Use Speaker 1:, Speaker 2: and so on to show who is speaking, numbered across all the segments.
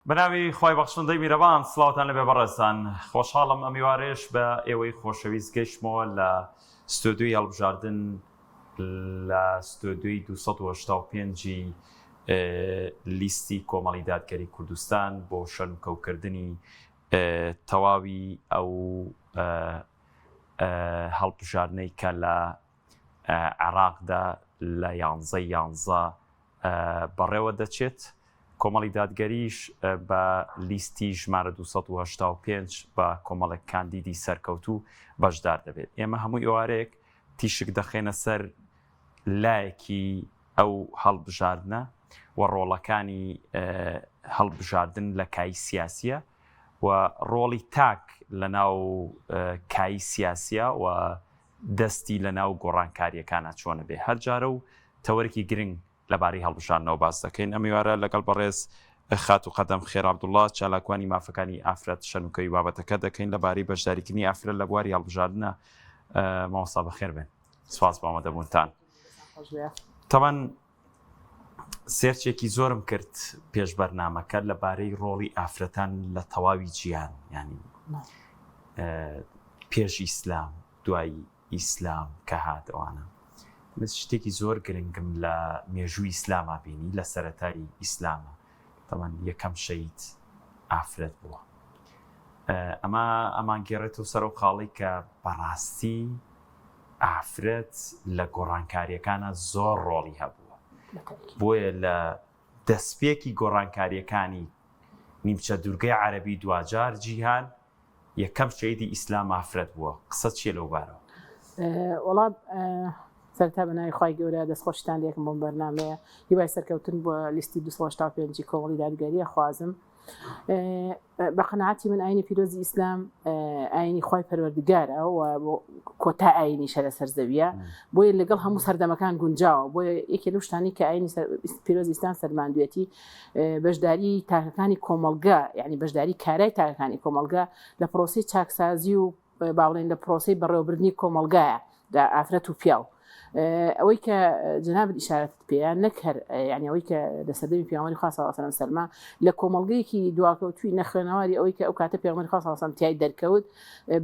Speaker 1: بەناوی خۆی بەخشندەی میرەبان سڵاوتان لەبێ بەڕێزان خۆشحاڵم ئەم میوارێش بە ئێوەی خۆشەویست گەیشتمەوە لە ستۆدیۆی هەڵبژاردن لە ستۆدیۆی 285 لیستی کۆمەڵی دادگەری کوردستان بۆ شەرمکەوتکردنی تەواوی ئەو هەڵبژاردنەی کە لە عێراقدا لە 11 بەڕێوە دەچێت. کۆمەڵی دادگەریش بە لیستی ژمارە 285 بە کۆمەڵێک کاندیدی سەرکەوتوو بەشدار دەبێت. ئێمە هەموو ئێوارەیەک تیشک دەخێنە سەر لایەکی ئەو هەڵبژاردنە و ڕۆڵەکانی هەڵبژاردن لە کای سیاسیە و ڕۆڵی تاک لە ناو کای سیاسیە و دەستی لە ناو گۆڕانکاریەکانە چۆنە بێ. هەر جارە و تەوەرێکی گرنگ لەبارەی هەڵبژاردنەوە باس دەکەین. ئەم میوارە لەگەڵ بەڕێز خات و قەدەم خێر عەبدوڵڵا چالاکوانی مافەکانی ئافرەت شەنوکەوی بابەتەکە دەکەین لەبارەی بەشداریکردنی ئافرەت لە بواری هەڵبژاردنە. مامۆستا بەخێر بێن. سوپاس بۆ ئامادەبوونتان. تەمەن سێرچێکی زۆرم کرد پێش بەرنامەکە لەبارەی ڕۆڵی ئافرەتان لە تەواوی جیهان، ینی پێش ئیسلام دوای ئیسلام کە هاتەوانە. شتێکی زۆر گرنگم لە مێژووی ئیسلامە بینی لە سەرەتایی ئیسلامە. تەمەن یەکەم شەید ئافرەت بووە. ئەمان گێڕێتەوە سەر و خاڵی کە بەڕاستی ئافرەت لە گۆڕانکاریەکانە زۆر ڕۆڵی هەبووە. بۆیە لە دەستپێکی گۆڕانکاریەکانی نیمچە دوورگەی عەرەبی دوجار جیهان یەکەم شەیدی ئیسلام ئافرەت بووە. قسە چیە لەو بارەوە؟
Speaker 2: وەڵام سەرتا بەناوی خی گەورە دەستخۆشتان لێکم بۆم بەرنامەیە هیوای سەرکەوتن بۆ لیستی 285 کۆمەڵی دادگەریە خوازم. بە قەناعەتی من ئاینی پیرۆزی ئیسلام ئاینی خی پەروەردگارە و کۆتا ئاینی شەرە سەرزەویە، بۆیە لەگەڵ هەموو سەردەمەکان گونجاوە. بۆیە یەکێ لەو شتانی کە ئاینی پیرۆزی ئیسلام سەرماندوێتی بەشداری تاکەکانی کۆمەڵگا، یعنی بەشداری کارای تاکەکانی کۆمەڵگا لە پرۆسی چاکسازی و باڵێن لە پرۆسی بەڕێوەبردننی کۆمەڵگایە دا ئافرەت و پیاو. ئەوەی کە جنابەت ئیشارەت پێیە نەکەر، یعنی ئەوەی کە لە سەردەمی پێغەمبەری خوا صلی الله علیه و سلم لە کۆمەڵگەیەکی دواکەوتوی نەخوێنەواری ئەوەی کە ئەو کاتە پێغەمبەری خوا صلی الله علیه و سلم تیای دەرکەوت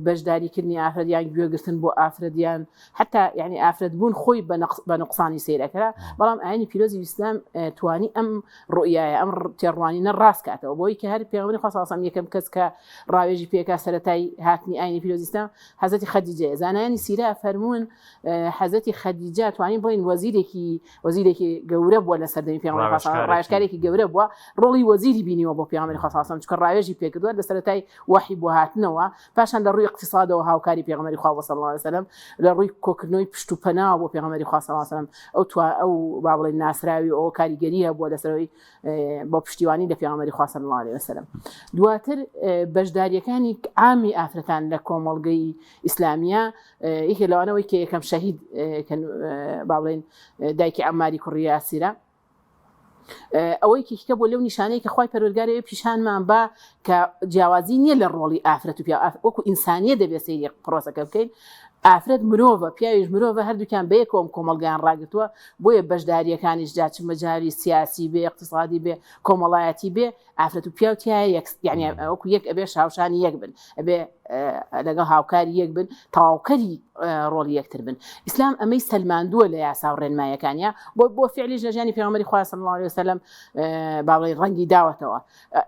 Speaker 2: بەشداریکردنی ئافرەت یان گوێگرتن بۆ ئافرەت یان حتا یعنی ئافرەت بوون خۆی بە نوقسانی سیرەکەرا. بەڵام ئاینی پیرۆزی ئیسلام توانی ئەم ڕؤیایە ئەم تێڕوانینە ڕاست کاتەوە، بۆی کە هەر پێغەمبەری خوا صلی الله علیه و سلم یەکەم کەس کە ڕاوێژی پێکا سەرەتای هاتنی ئاینی پیرۆزی ئیسلام حەزەتی خەدیجەیە. زانایانی سیرە فەرموون حەزەتی خەدیجە توانی بڵین وەزیرێکی گەورە بووە لە سەردەمی پێغەمبەری خوا صلی الله علیه و سلم، ڕاوێژکارێکی گەورە بووە، ڕۆڵی وەزیری بینیوە بۆ پێغەمبەری خوا صلی الله علیه و سلم چکە ڕاوێژی پێکردووە لە سەرەتای وحی بۆ هاتنەوە، پاشان لە ڕووی اقتصادەوە هاوکاری پێغەمبەری خوا صلی الله علیه و سلم، لە ڕووی کۆکردنەوەی پشت و پەناو بۆ پێغەمبەری خوا صلی الله علیه و سلم ئەو با بڵین ناسراوی ئەو کاریگەریە بووە لەسەرەوەی بۆ پشتیوانی لە پێغەمبەری خوا صلی الله علیه و سلم. دواتر بەشداریەکانی عامی ئافرەتان لە کۆمەڵگەی ئیسلامیە یەکێ لەوانەوەی کە یەکەم شەهید با بڵین دایکی عەماری کوڕی یاسیرە، ئەوەی کە بۆ لەو نیشانەیە کە خی پەروەردگارەوە پیشانمان بە کە جیاوازی نییە لە ڕۆڵی ئافرەت و پیا، وەکو ئینسانیە دەبێت سەیری پرۆسەکە بکەین. ئافرەت مرۆڤە، پیاویش مرۆڤە، هەردووکیان بە یەکەوە کۆمەڵگەیان ڕاگرتووە، بۆیە بەشداریەکانیش جا چ مەجاری سیاسی بێ، اقتصادی بێ، کۆمەڵایەتی بێ، ئافرەت و پیاوتیایە یعنی وەکو یەک ئەبێ شاوشانی یەک بن، ئەبێ لەگەڵ هاوکاری یەک بن، تەواوکەری ڕۆڵی یەکتر بن. ئیسلام ئەمەی سەلماندووە لە یاسا و ڕێنمایەکانیە بۆ فعلیش لە ژیانی پێغەمبەری خوا صلی الله علیه و سلم باڵێ ڕەنگی داوەتەوە.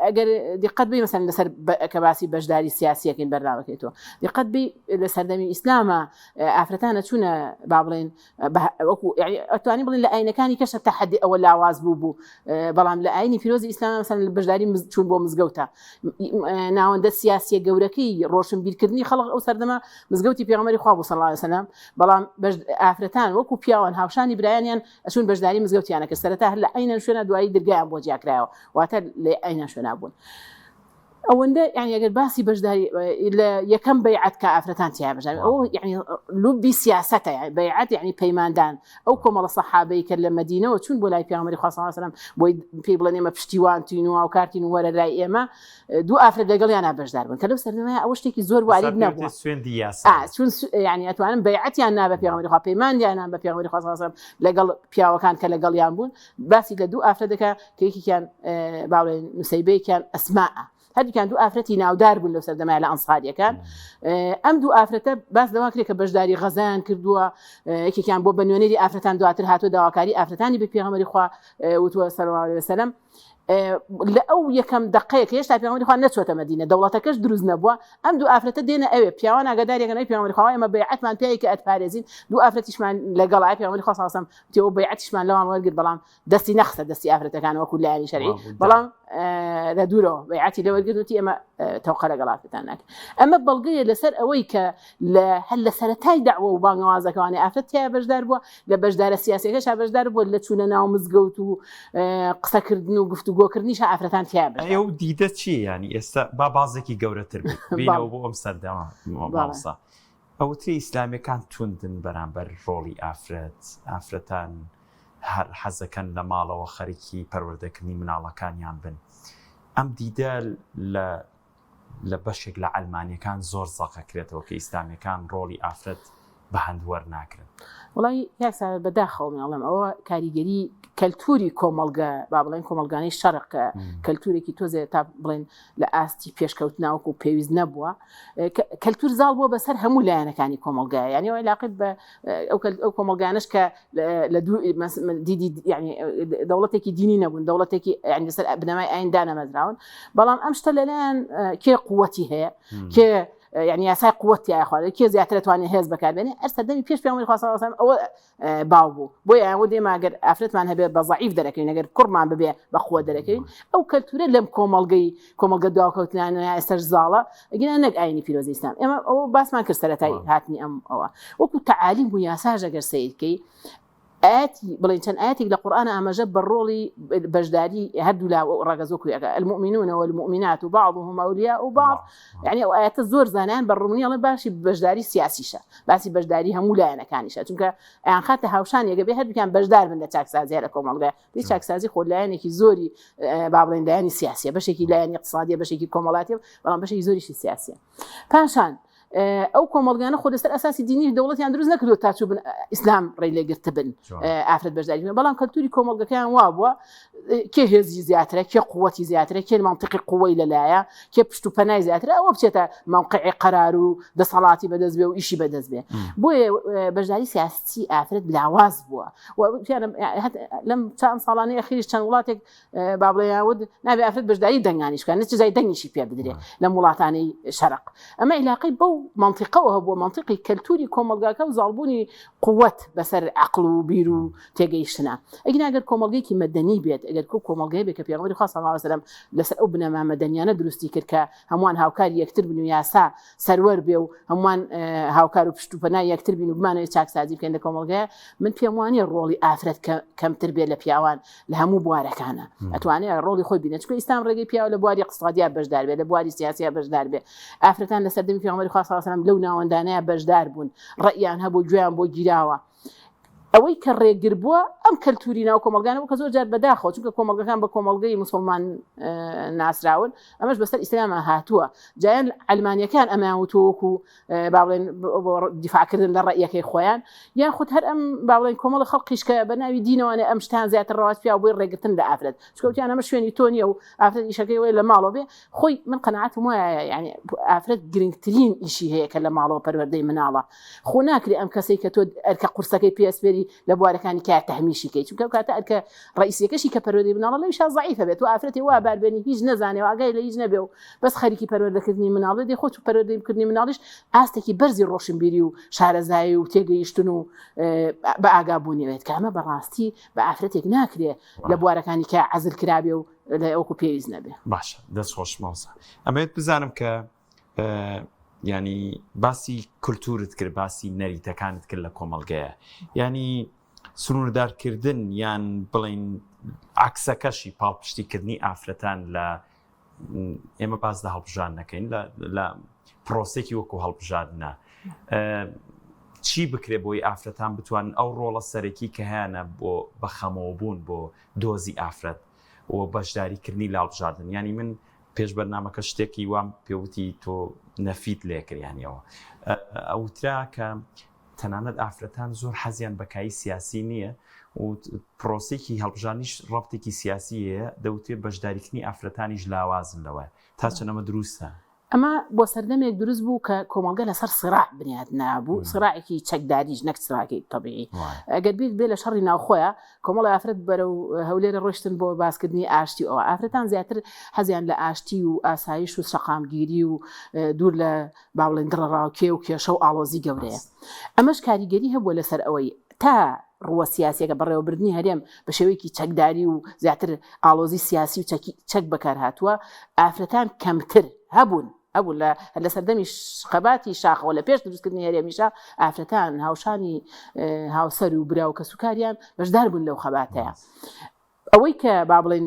Speaker 2: ئەگەر دقت بی مەسەن لەسەر کە باسی بەشداری سیاسیەکەین بەرنامەکەیتەوە، دقت بی لە سەردەمی ئیسلامە ئافرەتانە چوونە با بڵێن وەکو ئەتوانی بڵین لە ئاینەکانی کەشە تەحەدی ئەوە لاواز بوو، بەڵام لە ئاینی پیرۆزی ئیسلام مەسەن بەشداری چوون بۆ مزگەوتە، ناوەندە سیاسیە گەورەکەی ڕۆشنبیرکردنی خەڵق ئەو سەردەمە مزگەوتی پێغەمبەری خوا بوو صلی الله علیه و سلم. بەڵام ئافرەتان وەکو پیاوان هاوشانی برایانیان ئەچوون بەشداری مزگەوتیانە کە سەرەتا هەر لە ئاینە شوێنە دوایی دەرگایان بۆ جیاکرایەوە، واتە لە ئاینە شوێنە بوون. ئەوەندە یعنی ئەگەر باسی بەشداری لە یەکەم بەیعەت کە ئافرەتان تیا بەشداری ئەو یعنی لوبی سیاسەتە یعنی بەیعەت یعنی پەیماندان ئەو کۆمەڵە سەحابەی کە لە مەدینەوە چوون بۆ لای پێغەمبەری خوا صلی الله علیه و سلم بۆی پێی بڵێن ئێمە پشتیوانتین و هاوکارتین و وەرە لای ئێمە دوو ئافرەت لەگەڵیانە بەشدار بوون کە لەو سەردەمەیە ئەوە شتێکی زۆر وارد نەبووە چون یعنی ئەتوانن بەیعەتیان نا بە پێغەمبەری خوا پەیماندیان نا بە پێغەمبەری خوا صلی الله علیه و سلم لەگەڵ پیاوەکان کە لەگەڵیان بوون باسی لە دوو ئافرەتەکە کە یەکێکیان باڵێن نوسەیبەیەکیان ئەسماءە هەردووکیان دوو ئافرەتی ناودار بوون لەو سەردەمایە لە ئەنساریەکان ئەم دوو ئافرەتە باس لەوا کرێ کە بەشداری غەزایان کردووە یەکێکیان بۆ بە نوێنەری ئافرەتان دواتر هاتووە داواکاری ئافرەتانی بە پێغەمبەری خوا وتووە صلی الله علیه وسلم لە ئەو یەکەم دقەیەک هێشتا پێغەمبەری خوا نەچۆتە مەدینە دەوڵەتەکەش دروست نەبووە ئەم دوو ئافرەتە دێنە ئەوێ پیاوان ئاگاداریەکەن ئەی پێغەمبەری خوا ئێمە بەیعەتمان پێی کە ئەتپارێزین دوو ئافرەتیشمان لەگەڵ پێغەمبەری خوا صلی الله علیه وسلم تێوە بەیعەتیشمان لەوان وەرگرت بەڵام دەستی نەخسە دەستی ئافرەتەکان وەکو لایەنی شەرعی بەڵام لە دوورەوە بەیعەتی لەوەرگرت ئێمە تەوقە لەگەڵ ئافرەتان ناکەین ئەمە بەڵگەیە لەسەر ئەوەی کە هەر لە سەرەتای دەعوە و بانگەوازەکەوانی ئافرەت تیا بەشدار بووە لە بەشدارە سیاسیەکەش بەشدار بووە لە چوونە ناو مزگەوت و قسەکردن و گفتوگۆکردنیش ئافرەتان تیا بەشدار
Speaker 1: ئەو دیدە چی ینی ئێستا با بازێکی گەورەتر بینەوە بۆ ئەم سەردەما مامۆستا ئەوتری ئیسلامیەکان توندن بەرامبەر ڕۆڵی ئافرەتان هەر حەزەکەن لە ماڵەوە خەریکی پەروەردەکردنی مناڵەکانیان بن ئەم دیدە لە بەشێک لە ئەلمانیەکان زۆر زەقەکرێتەوە کە ئیسلامیەکان ڕۆڵی ئافرەت بە هەندوەر ناکرن
Speaker 2: وڵی یاکسا بەداخەوە مێڵم ئەوە کاریگەری کەلتوری کۆمەلگە با بڵێن کۆمەلگانەی شەرقە کەلتورێکی تۆزێ تا بڵێن لە ئاستی پێشکەوتناوەکو و پێویست نەبووە کەلتور زاڵ بووە بەسەر هەموو لایەنەکانی کۆمەلگایە یعنی ئەوەی لاقت بە ئەو کۆمەلگانش کە لە دوو دیدی یعنی دەوڵەتێکی دینی نەبوون دەوڵەتێکی یعنی لەسەر بنەمای ئاین دانەمەدراون بەڵام ئەم شتە لەلایەن کێ قووەتی هەیە کێ يعني ياسای قوتی ئاخوارد کێ زیاتر دەتوانێت هێز بەکاربێنێ ئەستا دەمی پێش پێغەمبەری خوا صلی الله علیه و سلم ئەوە باو بوو بۆیە ئەوە دێمە ئەگەر ئافرەتمان هەبێ بە ضعیف دەرەکەین ئەگەر کوڕمان ببێ بە قووە دەرەکەین ئەو کەلتورە لەم کۆمەلگە دواکەوتنانە ئێستاش زاڵە ئەگەر نەک ئاینی پیرۆزی ئیسلام ئێمە ئەوە باسمان کرد سەرەتای هاتنی ئەم ئەوە وەکو تەعالیم و یاساژ ئەگەر سەیرکەی آياتي بلين كان آياتي للقرآن أما جب الرولي بجداري هدوا لا ورجزوك المؤمنون والمؤمنات وبعضهم أولياء وبعض يعني آيات الزور زنان بالرومانية الله باشي بجداري سياسي شا باشي بجداري هم ولا أنا كان شا تونك يعني خاطر هاوشان يجبي هاد كان بجدار من التاكسازي هلكم الله دي تاكسازي خود لا يعني كي زوري بعضين لا يعني سياسية باش كي لا يعني اقتصادية باش كي كومالاتية ولا باش كي زوري شي سياسية فانشان ئەو کۆمەڵگانە خۆ لەسەر ئەساسی دینی دەوڵەتیان دروست نەکردو تا چوو بن ئیسلام ڕێی لێگرتە بن ئافرەت بەشداری بن بەڵام کەلتوری کۆمەڵگەکەیان وا بووە کێ هێزی زیاترە کێ قووەتی زیاترە کێ منطقی قووەی لەلایە کێ پشت و پەنای زیاترە ئەوە بچێتە موقعی قەرار و دەسەڵاتی بەدەست بێ و ئیشی بەدەست بێ بۆیە بەشداری سیاسی ئافرەت بلاواز بووە لەم چەند ساڵانەی ئەخیریش چەند وڵاتێک با بڵێ نابێ ئافرەت بەشداری دەنگانیش بکات نەچ جای دەنگیشی پێ بدرێ لەم وڵاتانەی شەرق ئەمە علاقەی بەو منطقەوە هەبووە منطقی کەلتوری کۆمەلگاکە و زاڵبوونی قووەت بەسەر عەقڵ و بیر و تێگەیشتنە ئەگەر ئەگەر کۆمەلگەیەکی مەدەنی بێت ئەگەر کۆمەلگەی بێت کە پێغەمبەری خوا صلی الله علیه و سلم لەسەر ئەو بنەما مەدەنیانە دروستی کرد کە هەمووان هاوکاری یەکتر بن و یاسا سەروەر بێ و هەمووان هاوکار و پشت و پەنای یەکتر بین و بمانەوێت چاکسازی بکەن لە کۆمەلگایە من پێم وانییە ڕۆڵی ئافرەت کەمتر بێت لە پیاوان لە هەموو بوارەکانە ئەتوانێت ڕۆڵی خۆی بینێت چونکە ئیسلام ڕێگەی پیاوە لە بواری اقتصادیا بەشدار بێت لە بواری سیاسیا بەشدار بێت ئافرەتان لە سەردەمی پێغەمبەری خوا صلی الله علیه و سلم لەو ناوەندانەیە بەشدار بوون ڕەئیان هەبوو گوێیان بۆ گیراوە ئەوەی کە ڕێگر بووە ئەم کەلتوری ناو کۆمەلگانەوە کە زۆر جار بەداخەوە چونکە کۆمەلگەکان بە کۆمەلگەی موسڵمان ناسراون ئەمەش بەسەر ئیسلامە هاتووە جایان ئەلمانیەکان ئەمەیان وتووەکو با بڵێن دیفاعکردن لە ڕەئیەکەی خۆیان یاخود هەر ئەم با بڵێن کۆمەڵی خەڵقیش کە بە ناوی دینەوەیە ئەم شتان زیاتر ڕەواج پیا بۆی ڕێگرتن لە ئافرەت چونکە وتیان ئەمە شوێنی تۆ نییە و ئافرەت ئیشەکەی وەیە لە ماڵەوە بێ خۆی من قەناعەتم وایە یعنی ئافرەت گرنگترین ئیشی هەیە کە لە ماڵەوە پەروەردەی مناڵە خۆ ناکری ئەم کەسەی کە تۆ ئەرکە قورسەکەی پێسپێری لە بوارەکانی کات تەهمیشی کەی چونکە کاتە ئەرکە ڕئیسیەکەشی کە پەروەردەی مناڵە لەویش زەعیفە بێت و ئافرەتی وا باربێنی هیچ نەزانێ و ئاگای لە هیچ نەبێ و بەس خەریکی پەروەردەکردنی مناڵە دێ خۆت و پەروەردەیکردنی مناڵیش ئاستێکی بەرزی ڕۆشنبیری و شارەزایی و تێگەیشتن و بە ئاگابوونیوێت کە ئەمە بەڕاستی بە ئافرەتێک ناکرێ لە بوارەکانی کە عەزل کرابێ و لە ئەوکو پێویست نەبێ
Speaker 1: باشە دەست خۆش ماوسە ئەمەوێت بزانم کە ینی باسی کولتورت کرد باسی نەریتەکانت کرد لە کۆمەڵگەیە ینی سنووردارکردن یان بڵین عکسەکەشی پاڵپشتیکردنی ئافرەتان لە ئێمە باز لە هەڵبژان نەکەین لە پرۆسێکی وەکو هەڵبژاردنە چی بکرێ بۆی ئافرەتان بتوانن ئەو ڕۆڵە سەرەکی کە هیانە بۆ بەخەمەوە بوون بۆ دۆزی ئافرەت و بەشداریکردنی لە هەڵبژاردن ینی من پێش بەرنامەکە شتێکی وام پێوتی تۆ نەفیت لێکریانیەوە ئەوترا کە تەنانەت ئافرەتان زۆر حەزیان بەکایی سیاسی نییە و پرۆسێکی هەڵبژاردنیش ڕەبتێکی سیاسیەیە دەوتێت بەشداریکردنی ئافرەتانیش لاوازن لەوە تا چەنەمە دروستە
Speaker 2: ئەمە بۆ سەردەمێک دروست بوو کە کۆمەلگە لەسەر سراع بنیاد نابوو سراعێکی چەکداریش نەک سراعی طبیعی ئەگەر بیت بێ لە شەڕی ناوخۆیە کۆمەڵی ئافرەت بەرەو هەولێرە ڕۆشتن بۆ باسکردنی ئاشتی ئەوە ئافرەتان زیاتر حەزیان لە ئاشتی و ئاسایش و سەقامگیری و دوور لە باوڵێن دڕەڕاوکێ و کێشە و ئاڵۆزی گەورەیە ئەمەش کاریگەری هەبووە لەسەر ئەوەی تا ڕوە سیاسیەکە بەڕێوەبردننی هەرێم بە شێوەیەکی چەکداری و زیاتر ئاڵۆزی سیاسی و چەک بەکار هاتووە ئافرەتان کەمتر هەبوون ئەبوو لە سەردەمی خەباتی شاخەوە لە پێش دروستکردنی هەرێمیشە ئافرەتان هاوشانی هاوسەر و برا و کە سوکاریان بەشدار بوون لەو خەباتەیە ئەوەی کە با بڵێن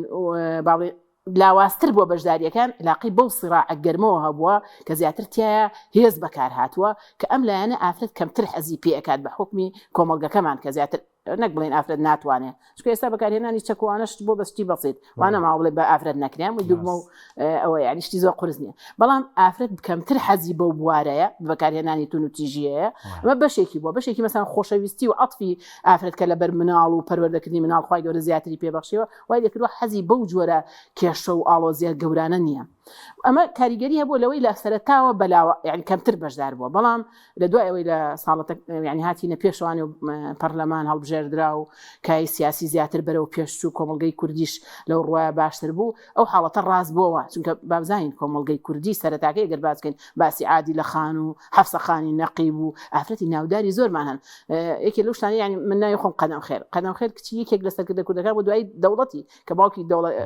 Speaker 2: لاوااستر بۆ بەشداریەکان لاقی بەو سراعە گەرمەوە هەبووە کە زیاتر تایە هێز بەکار هاتووە کە ئەم لایەنە ئافرەت کەمتر حەزی پێکات بە حکمی کۆمەلگەکەمان کە زیاتر نەک بڵێن ئافرەت ناتوانێت چکە ئێستا بەکارهێنانی چەکوانش بۆ بەستی بەسیت وانە ماوڵێ بە ئافرەت نەکرێن و دوگمە و ئەوە یعنیشتی زۆر قرس نییە بەڵام ئافرەت کەمتر حەزی بەو بوارەیە بەکارهێنانی تون و تیژیەیە ئەمە بەشێکی بۆ بەشێکی مەسان خۆشەویستی و عەتفی ئافرەت کە لەبەر مناڵ و پەروەردەکردنی مناڵ خوای گەورە زیاتری پێبەخشیەوە وای دەکردوە حەزی بەو جۆرە کێشە و ئاڵۆزیە گەورانە نییە ئەمە کاریگەری هەبوو لەوەی لە سەرەتاوە بەلاوە یعنی کەمتر بەشدار بووە بەڵام لە دوای ئەوەی لە ساڵەتە یعنی هاتیینە پێشوانی و پەرلەمان هەڵبژێردرا و کای سیاسی زیاتر بەرەو پێشچوو کۆمەلگەی کوردیش لەو ڕوایە باشتر بوو ئەو حاڵەتە ڕاست بووەوە چونکە بابزانین کۆمەلگەی کوردی سەرەتاکەی گەر باسکەین باسی عادی لە خان و حەفسە خانی نەقیب و ئافرەتی ناوداری زۆرمان هەن یەکێ لەو شتانە یعنی من ناوی خۆم قەدەم خێر کچی یەکێک لە سەرکردە کوردەکان بۆ دوای دەوڵەتی کە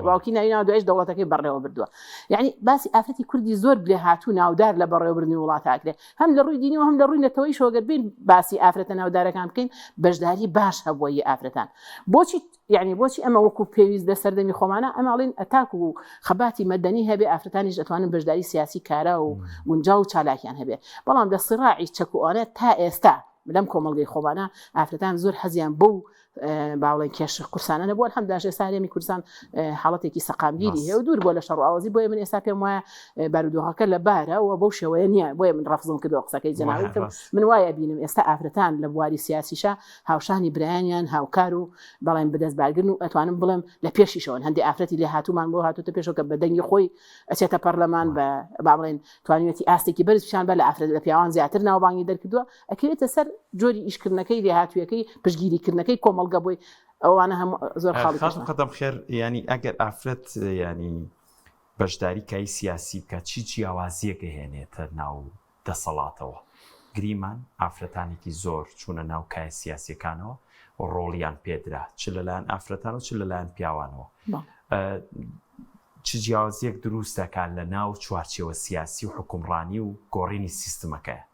Speaker 2: باوکی ناوی دوایش دەوڵەتەکەی بەڕێوە بردووە یعنی باسی ئافرەتی کوردی زۆر بلێ هاتوو ناودار لە بەڕێوەبردننی وڵاتاکرێ هەم لە ڕووی دینی و هەم لە ڕووی نەتەوەی شۆگەر بین باسی ئافرەتە ناودارەکان بکەین بەشداری باش هەبووی ئافرەتان بۆچی یعنی بۆچی ئەمە وەکو پێویست لە سەردەمی خۆمانە ئەماڵین ئەتاک و خەباتی مەدەنی هەبێ ئافرەتانیش دەتوانن بەشداری سیاسی کارا و گونجاو و چالاکیان هەبێ بەڵام لە سراعی چەکوانە تا ئێستا لەم کۆمەلگەی خۆمانە ئافرەتان زۆر حەزیان بەو باوڵێن کێش قورسانە نەبووە هەم داش ئێستا هەرێمی کوردستان حاڵەتێکی سەقامگیری هەیە و دوور بۆ لە شەڕ و ئاوازی بۆیە من ئێستا پێم وایە بارودۆخەکە لە بارە و بەو شێوەیە نییە بۆیە من ڕەفزم کردەوە قسەکەی جەناوی من وایە بینم ئێستا ئافرەتان لە بواری سیاسیشە هاوشانی برایانیان هاوکار و بەڵێن بەدەستبارگرن و ئەتوانم بڵێم لە پێشیشەوە هەندێک ئافرەتی لێ هاتوومان بۆ هاتوتە پێشەوە کە بە دەنگی خۆی ئەچێتە پەرلەمان بە باڵێن توانێتی ئاستێکی بەرز پیشان بە لە ئافرەت لە پیاوان زیاتر ناوبانگی دەرکردووە ئەکرێتە سەر جۆری ئیشکردنەکەی لێ هاتوویەکەی پشگیریکردنەکەی کۆمەلگە بۆی ئەوانە هەم زۆر خاڵی
Speaker 1: قەدەم خێر ینی ئەگەر ئافرەت ینی بەشداری کای سیاسی بکە چی جیاوازیەکە هێنێتە ناو دەسەڵاتەوە گریمان ئافرەتانێکی زۆر چوونە ناو کای سیاسیەکانەوە و ڕۆڵیان پێدرا چ لەلایەن ئافرەتان و چ لەلایەن پیاوانەوە چ جیاوازیەک دروستەکان لە ناو چوارچێوە سیاسی و حکومڕانی و گۆڕینی سیستمەکەیە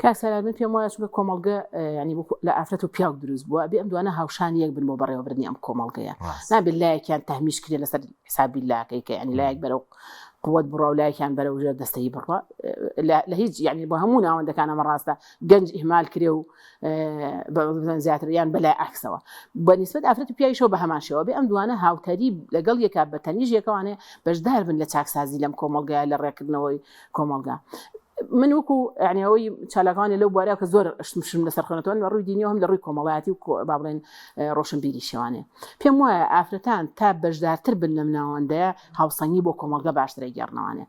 Speaker 2: کاکسەلار من پێم وایە چونکە کۆمەلگە ینی لە ئافرەت و پیاو دروست بووە بێ ئەم دوانە هاوشانی یەک بن بۆ بەڕێوەبردننی ئەم کۆمەلگەیە نابێت لایەکیان تەهمیش کرێ لەسەر حسابی لاکەی کە ینی لایەک بەرەو قوت بڕوا و لایەکیان بەرەو ژێر دەستەی بڕوا لە هیچ ینی بۆ هەموو ناوەندەکان ئەمە ڕاستە گەنج ئیهمال کرێ و زیاتر یان بەلای عەکسەوە بەنسبەت ئافرەت و پیاویشەوە بە هەمان شێوە بێ ئەم دوانە هاوتەری لەگەڵ یەکا بە تەنیژ یەکەوانێ بەشدار بن لە چاکسازی لەم کۆمەلگایە لە ڕێکردنەوەی کۆمەلگا من وەکو عنیەوەی چالاکانی لەو بوارەیە کە زۆر شتم لە سەرخەنەوە لە ڕووی دینیەوە هەم لە ڕووی کۆمەڵایەتی و با بڵێن ڕۆشنبیری شێوانێ پێم وایە ئافرەتان تا بەشدارتر بن لەم ناوەندەیە هاوسەنگی بۆ کۆمەلگە باشترە گێڕنەوانێ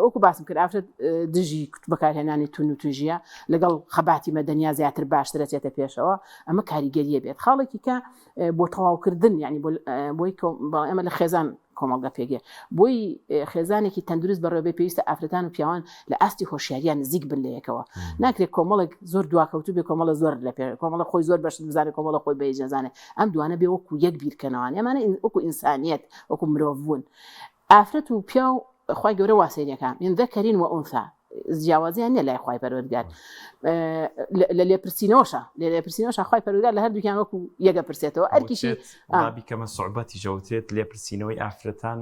Speaker 2: وەکو باسم کرد ئافرەت دژی بەکارهێنانی تون و توژیە لەگەڵ خەباتی مەدەنیا زیاتر باشترە چێتە پێشەوە ئەمە کاریگەریە بێت خاڵێکی کە بۆ تەواوکردن ینی بۆی ئەمە لە خێزان کۆمەلگە پێگێ بۆی خێزانێکی تەندروست بەڕێوەبێ پێویستە ئافرەتان و پیاوان لە ئاستی هۆشیاریان نزیک بن لە یەکەوە ناکرێت کۆمەڵێک زۆر دواکەوتوو بێ کۆمەڵە زۆر لە پێ کۆمەڵە خۆی زۆر بەش بزانێ کۆمەڵە خۆی بەیجەزانێ ئەم دوانە بێ وەکو یەک بیرکەنەوەوان ئەمانە وەکو ئینسانیەت وەکو مرۆڤ بوون ئافرەت و پیاو خوای گەورە واسەیرەکان من ذەکەرین وئونثا جیاوازیان نیە لای خوای پەروەردگار لە لێپرسینەوەشە خوای پەروەردگار لە هەردووکیان وەکو یەکە پرسێتەوە ئەرکیشی
Speaker 1: کەمە سوعبەتی ژەوترێت لێپرسینەوەی ئافرەتان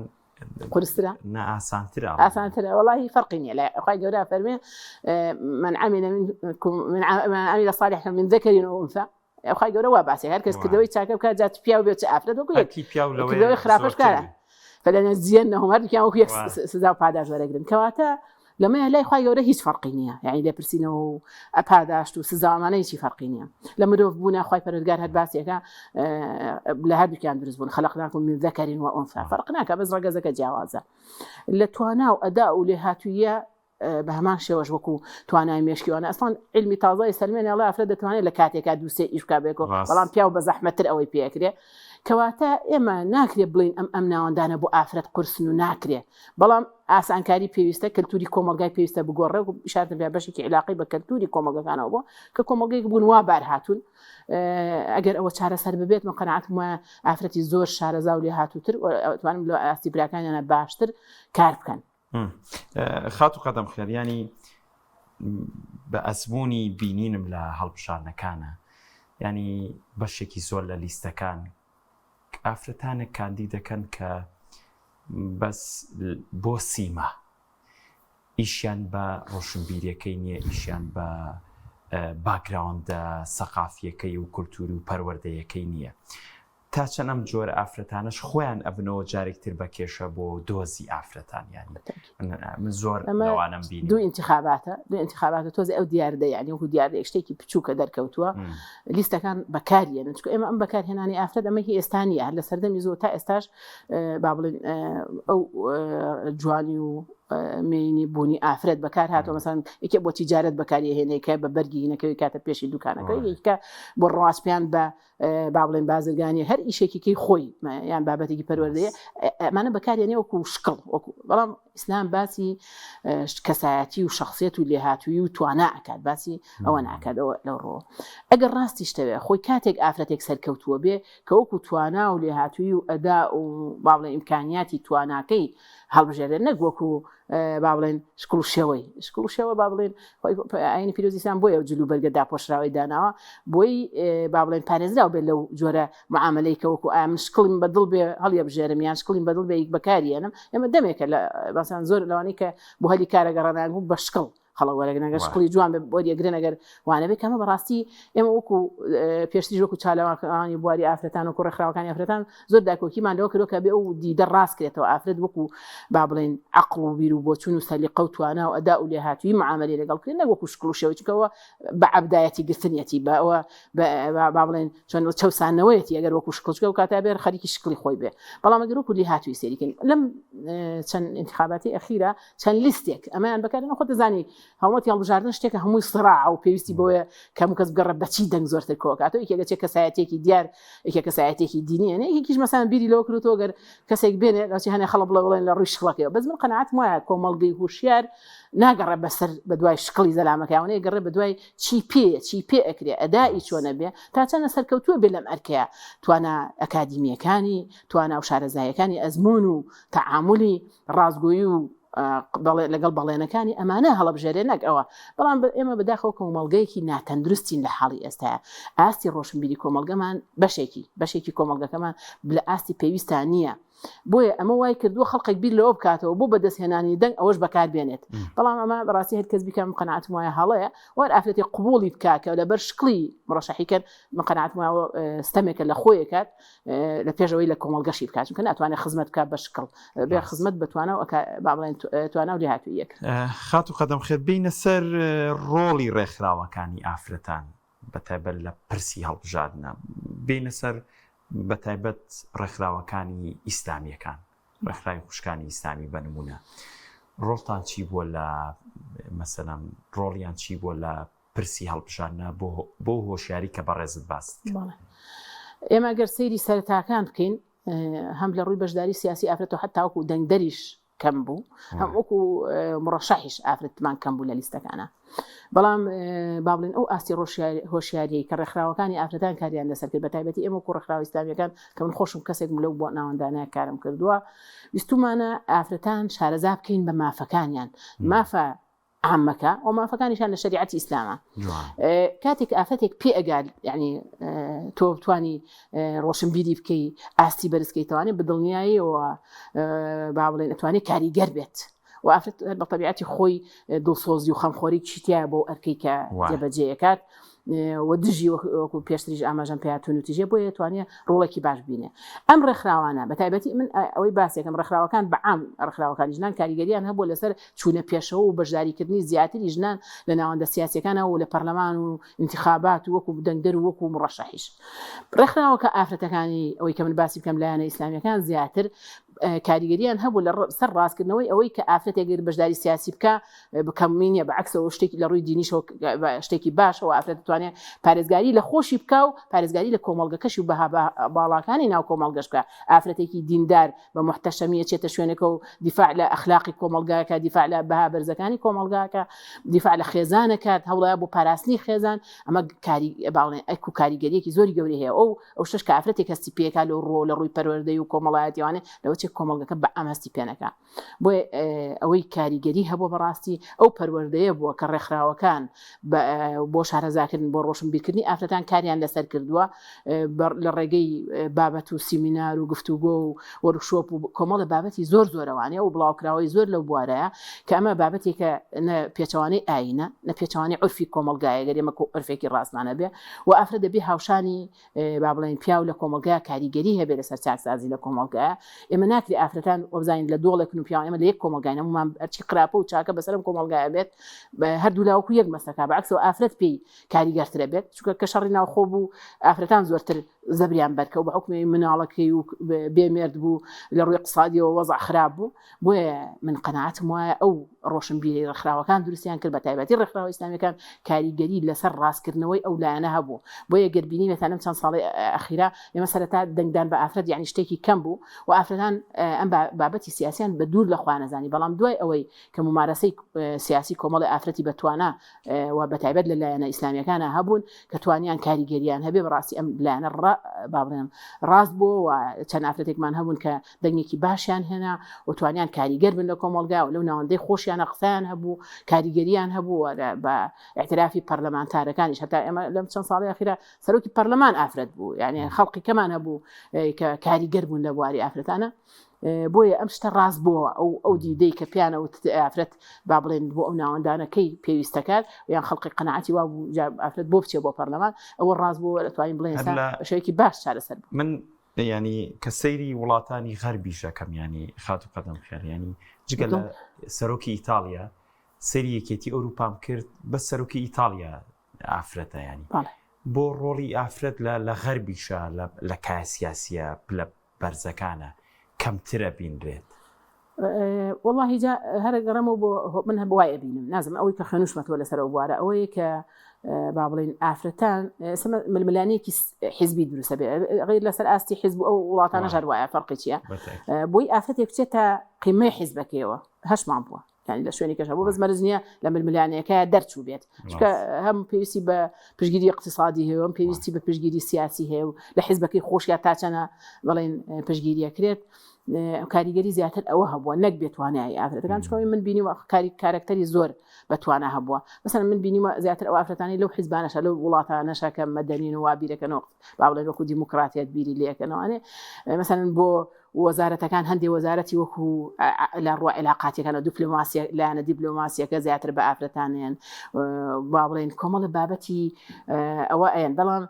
Speaker 2: قرسترا
Speaker 1: ئاسانترە
Speaker 2: والله فرقي نییە لە خی گەورە فەرمێ من عمل صالحا من ذكر وأنثى خی گەورە وا باسی هەر کەس کردەوەی چاکە بکات جات پیا و بێت ئافرەت وەکو خراپەش کارە فلنجزينهم هەردووکیان وەکو یەک سزا و پاداش وەرەگرن کەواتە لەمە لای خی گەورە هیچ فەرقی نییە یعنی لێپرسینەوە و ئەپاداشت و سزاوانە هیچی فەرقی نییە لە مرۆڤ بوونە خی پەروەردگار هەر باسیەکە لە هەردووکیان دروست بوون خەلقناکم من ذەکەر وأنثى فەرق ناکە بەس ڕەگەزەکە جیاوازە لە توانا و ئەدا و لێهاتوویە بە هەمان شێوەش وەکو توانای مێشکیوانە ئەسڵان علمی تازای سەلمێنی ئەڵێ ئافرەت دەتوانێت لە کاتێکا دووسێ ئیشکا بێکەوە بەڵام پیا و بە زەحمەتتر ئەوەی پێکرێ کەواتە ئێمە ناکرێت بڵین ئەم ناوەندانە بۆ ئافرەت قورسن و ناکرێ بەڵام ئاسانکاری پێویستە کەلتوری کۆمەلگای پێویستە بگۆڕێ و شارتە بیا بەشێکی علاقی بە کەلتوری کۆمەلگەکانەوە بۆ کە کۆمەلگەیەک بوون وا بار هاتوون ئەگەر ئەوە چارەسەر ببێت من قەناعەتم وایە ئافرەتی زۆر شارەزا و لێ هاتووتر توانم لە ئاستی براکانیانە باشتر کار بکەن
Speaker 1: خات و قەدەم خێریانی بە ئەزمموی بینینم لە هەڵبژارنەکانە ینی بەشێکی زۆر لە لیستەکان ئافرەتانە کاندی دەکەن کە بەس بۆ سیما ئیشیان بە ڕۆشنبیریەکەی نییە ئیشیان بە باگراوندە سەقافیەکەی و کولتوری و پەروەردەیەکەی نییە تا چەند ئەم جۆرە ئافرەتانش خۆیان ئەبنەوە جارێکتر بە کێشە بۆ دۆزی ئافرەتان یانی من زۆر لەوانم بینی
Speaker 2: دوو انتخاباتە تۆزی ئەو دیاردە یعنی وەکو دیاردە شتێکی بچووکە دەرکەوتووە لیستەکان بەکارێنن چکە ئێمە ئەم بەکارهێنانی ئافرەت ئەمەکی ئێستانیە هەر لە سەردەمی زۆر تا ئێستاش با بڵێن ئەو جوانی و مینی بوونی ئافرەت بەکار هاتووە مەسەڵەن یەکێ بۆ تیجارەت بەکاریهێنێکە بە بەرگی هینەکەوی کاتە پێشی دوکانەکەی یەکە بۆ ڕاستپیان بە با بڵێن بازرگانی هەر ئیشێکیکەی خۆی یان بابەتێکی پەروەردەیە ئەمانە بەکارێنێ وەکو شکڵ وەکو بەڵام ئیسلام باسی کەسایەتی و شخصیت و لێهاتووی و توانا ئەکات باسی ئەوە ناکاتەوە لەو ڕۆ ئەگەر ڕاستی شتەوێ خۆی کاتێک ئافرەتێک سەرکەوتووە بێ کە وەکو توانا و لێهاتووی و ئەدا و با بڵێن ئیمکانیاتی تواناکەی هەڵبژێرێ نەگوەکو با بڵێن شکڵ و شێوە با بڵێن ئاینی پیرۆزیسان بۆیە و جلو بەرگە داپۆشراوی داناوە بۆی با بڵێن پارێزراو بێت لەو جۆرە معاملەی کە وەکو ئایا من شکڵیم بەدڵ بێ هەڵیە بژێرم یان شکڵیم بەدڵ بێ بەکارێنم ئێمە دەمێکە لە باسان زۆر لەوانەی کە بۆ هەلی کارەگەڕاناگو بە شکڵ خەڵەوەرەگەنەگە شکڵی جوان بۆ دیێگرێنەگەر وانەبێت کەمە بەڕاستی ئێمە وەکو پێشتی وەکو چالاوانی بواری ئافرەتان و کوڕێکخراوەکانی ئافرەتان زۆر داکۆکیمان لەوە کردەوە کە بێ ئەو دیدە ڕاست کرێتەوە ئافرەت وەکو با بڵێن عەقڵ و بیر و بۆچوون و سەلیقە و توانە و ئەدا و لێهاتووی معاملەی لەگەڵکردن نەوەکو شکڵ و شێوە چکەوە بە عەبدایەتی گرتنیەتی بە ئەوە با بڵێن چۆن چەوسانەوەیەتی ئەگەر وەکو شکڵچکە و کاتە بێر خەریکی شکڵی خۆی بێ بەڵام ئەگەر وەکو لێهاتووی سێریکەین لەم چەند انتخاباتی ئەخیرە چەند لیستێک ئەمەیان بەکارێنەوە خۆ دەزانی هەمووەتی هەڵبژاردن شتێکە هەمووی سڕاع و پێویستی بۆیە کەم کەس گەڕە بەچی دەنگ زۆرتر کۆکاتەوە یەکێکە چێ کەسایەتێکی دیار یەکێ کەسایەتێکی دینیە یەکیش مەسەڵەن بیری لەوە کردوەوە گەر کەسێک بێنێ لاچی هەنێ خەڵک بڵێن لە ڕووی شکڵەکەیەوە بەس من قەناعەتم وایە کۆمەڵگەی هوشیار ناگەڕێ بەسەر بە دوای شکڵی زەلامەکەیانەیە گەڕێ بە دوای چی پێ ئەکرێ ئەدای چۆنە بێ تا چەندە سەرکەوتووە بێ لەم ئەرکەیە توانە ئەکادیمیەکانی توانە و شارەزایەکانی ئەزمون و تەعاملی ڕازگۆیی و لەگەڵ بەڵێنەکانی ئەمانە هەڵەبژێرێ نەک ئەوە بەڵام ئێمە بەداخەوە کۆمەڵگەیەکی ناتەندروستین لە حاڵی ئێستاە ئاستی ڕۆشنبیری کۆمەڵگەمان بەشێکی کۆمەڵگەکەمان لە ئاستی پێویستان نییە بۆیە ئەمە وای کردووە خەڵقێک بیر لەوە بکاتەوە بۆ بەدەستهێنانی دەنگ ئەوەش بەکار بێنێت بەڵام ئەمە بەڕاستی هەر کەس بیکەم قەناعەتم وایە هەڵەیە وەر ئافرەتی قبوڵی بکاکە لەبەر شکڵی مڕەشەحیکرد من قەناعەتم وایە ستەمێکە لە خۆی کات لە پێشەوەی لە کۆمەڵگەشی بکات چونکە ناتوانێت خزمەت بکات بە شکڵ بێ خزمەت بتوانە و با بڵێن توانە و لێهاتوویەک
Speaker 1: خات و قەدەم خێر بینە سەر ڕۆڵی ڕێکخراوەکانی ئافرەتان بەتایبەت لە پرسی هەڵبژاردنە بینە سەر بەتایبەت ڕێکخراوەکانی ئیسلامیەکان ڕێکخراوی خوشکانی ئیسلامی بنمونە ڕۆڵتان چی بووە لە مەسەلەن ڕۆڵیان چی بووە لە پرسی هەڵبژاردنە بۆ هۆشیاری کە بەڕێزت باست
Speaker 2: ئێمە گەر سەیری سەرتاکان بکەین هەم لە ڕووی بەشداری سیاسی ئافرەت و حتاوەکو دەنگدەریش کەم بوو هەم وەکو مڕەشەحیش ئافرەتمان کەم بوو لە لیستەکانە بەڵام با بڵێن ئەو ئاستی هۆشیاریی کە ڕێکخراوەکانی ئافرەتان کاریان لەسەر کرد بەتایبەتی ئێمە وەکو ڕێکخراوی ئیسلامیەکان کە من خۆشم کەسێک لەو بۆ ناوەندانەیە کارم کردووە ویستومانە ئافرەتان شارەزا بکەین بە مافەکانیان مافە عامەکە ئەو مافەکانیشان لە شریعەتی ئیسلامە کاتێک ئافرەتێک پێ ئەگات یعنی تۆ بتوانی ڕۆشنبیری بکەی ئاستی بەرزکەیتوانێت بدڵنیاییەوە با بڵێن ئەتوانێت کاریگەر بێت و ئافرەت بە طبیعەتی خۆی دڵسۆزی و خەمخۆری چیتیایە بۆ ئەرکەی کە جێبەجێیەکات و دژی وەکو پێشتریش ئاماژەم پێیاتون و تیژێ بۆ توانێت ڕۆڵێکی باش بینێ ئەم ڕێکخراوانە بە تایبەتی من ئەوەی باسێکم ڕێکخراوەکان بەعام ڕێکخراوەکانی ژنان کاریگەریان هەبوو لەسەر چوونە پێشەوە و بەشداریکردنی زیاتری ژنان لە ناوەندە سیاسیەکانەوە و لە پەرلەمان و انتخابات و وەکو دەنگدەر و وەکو مڕەشەحیش ڕێکخراوەکە ئافرەتەکانی ئەوەی کە من باسی بکەم لایەنە ئیسلامیەکان زیاتر کاریگەریان هەبوو لە سەر ڕاستکردنەوەی ئەوەی کە ئافرەتێک بەشداری سیاسی بکە بکەمینە بەعکسەوە شتێکی لە ڕووی دینیشەوە شتێکی باشەوە ئافرەت دەتوانێت پارێزگاری لە خۆشی بکە و پارێزگاری لە کۆمەڵگەکەشی و بەها باڵاکانی ناو کۆمەڵگەش بکە ئافرەتێکی دیندار بە محتەشەمیە چێتە شوێنەکە و دیفاع لە ئەخلاقی کۆمەڵگاکە دیفاع لە بەها بەرزەکانی کۆمەڵگاکە دیفاع لە خێزانەکات هەوڵەیە بۆ پاراستنی خێزان ئەمە باڵێن ئەک و کاریگەریەکی زۆری گەورەی هەیە ئەو شش کە ئافرەتێک هەستی پێکا لە ڕۆ لە ڕووی پەروەردەی و کۆمەڵایەتیوانێ لەوە چێک کۆمەڵگەکە بە ئەمەستی پێنەکە بۆ ئەوەی کاریگەری هەبوو بەڕاستی ئەو پەروەردەیە بووە کە ڕێکخراوەکان بۆ شارەزاکردن بۆ ڕۆشنبیرکردنی ئافرەتان کاریان لەسەر کردووە لە ڕێگەی بابەت و سیمینار و گفتوگۆ و وەرکشۆپ و کۆمەڵە بابەتی زۆر زۆرەوانێ و بڵاوکراوەی زۆر لەو بوارەیە کە ئەمە بابەتێکە نە پێچەوانەی ئاینە نە پێچەوانەی عرفی کۆمەڵگایە گەرێمە عرفێکی ڕاستمانە بێ و ئافرەت دەبێ هاوشانی با بڵێن پیاو لە کۆمەڵگای کاریگەری هەبێ لەسەر چاکسازی لە کۆمەڵگایە ئێمە ناکری ئافرەتان وەبزانین لە دۆڵێکن و پیاوانێمە لە یەک کۆمەڵگای نەمومان ئەرچی قراپە و چاکە بەسەرم کۆمەڵگایە بێت هەردوو لاوەکو یەک مەسەکە بەعکسەوە ئافرەت پێی کاریگەرترە بێت چونکە کە شەڕی ناوخۆ بوو ئافرەتان زۆرتر زەبریان بەرکە و بە حکمی مناڵەکەی و بێمێرد بوو لە ڕووی اقتصادیەوە وەزع خراپ بوو بۆیە من قەناعەتم وایە ئەو ڕۆشنبیری ڕێکخراوەکان دروستیان کرد بە تایبەتی ڕێکخراوە ئیسلامیەکان کاریگەری لەسەر ڕاستکردنەوەی ئەو لایەنە هەبوو بۆیە گەربینی مەتەنم چەند ساڵی ئەخیرا ئێمە سەرەتا دەنگدان بە ئافرەت یعنی شتێکی کەم بوو و ئافرەتان ئەم بابەتی سیاسیان بە دوور لە خوانەزانی بەڵام دوای ئەوەی کە ممارەسەی سیاسی کۆمەڵی ئافرەتی بەتوانە و بەتایبەت لە لایەنە ئیسلامیەکانە هەبوون کە توانیان کاریگەریان هەبێ بەڕاستی ئەم لایەنە بابڕێن ڕاست بوو و چەند ئافرەتێکمان هەبوون کە دەنگێکی باشیان هێنا و توانیان کاریگەر بن لە کۆمەڵگا و لەو ناوەندەی خۆشیانە قسەیان هەبوو کاریگەریان هەبوو بە اعترافی پەرلەمانتارەکانیش هەتا ئێمە لەم چەند ساڵی ئەخیرا سەرۆکی پەرلەمان ئافرەت بوو یعنی خەڵقی کەمان هەبوو کە کاریگەر بوون لە بواری ئافرەتانە بۆیە ئەم شتە ڕاست بووە ئەو دیدەی کە پیانە و ئافرەت با بڵێن بۆ ئەو ناوەندانەکەی پێویستەکات یان خەڵقی قەناعەتی وا بوو ئافرەت بۆ بچێ بۆ پەرلەمان ئەوە ڕاست بووە دەتوانین بڵێن شەیەکی باش چارەسەر بوو
Speaker 1: من ینی کە سەیری وڵاتانی غەربی ژەکەم ینی خات و قەدەم خێر ینی جگە لە سەرۆکی ئیتالیا سەری یەکێتی ئەوروپام کرد بە سەرۆکی ئیتالیا ئافرەتە ینی بۆ ڕۆڵی ئافرەت لە غەربیشە لە کای سیاسیە لە بەرزەکانە کەمترە بینرێت
Speaker 2: والله جا هەرە گەڕەمەوە بۆ من هە بوایە بینم نازم ئەوەی کە خەنووشمەتەوە لەسەرەوە بوارە ئەوەیە کە با بڵێن ئافرەتان ململانەیەکی حیزبی دروستە بێ غیر لەسەر ئاستی حیزب ئەو وڵاتانە ژەر وایە فەرقی چییە بۆی ئافرەتێک بچێتە قیمەی حیزبەکەیەوە هەشمان بووە يعني لشوێنی کەش بۆ بەس مەرج نییە لە ململانەکە دەرچوو بێت چکە هەم پێویستی بە پشگیری اقتصادی هەیە و پێویستی بە پشگیری سیاسی هەیە و لە حیزبەکەی خۆشیە تا چەنە بڵێن پشگیریەکرێت کاریگەری زیاتر ئەوە هەبووە نەک بێتوانایی ئافرەتەکان چکەوەی من بینیوە کارکتەری زۆر بەتوانە هەبووە مثلا من بینیوە زیاتر ئەو ئافرەتانی لەو حیزبانەشە لەو وڵاتانەشە کە مەدەنین و وابیرەکەنەوە با بڵێن وەکو دیموکراتیەت بیری لێکەنەوەانێ مثلا بۆ وەزارەتەکان هەندێک وەزارەتی وەکو لە ڕوە علاقاتیەکانە دیپلۆماسی لایەنە دیپلۆماسیەکە زیاتر بە ئافرەتانیان با بڵێن کۆمەڵە بابەتی ئەوە ئەیان بەڵام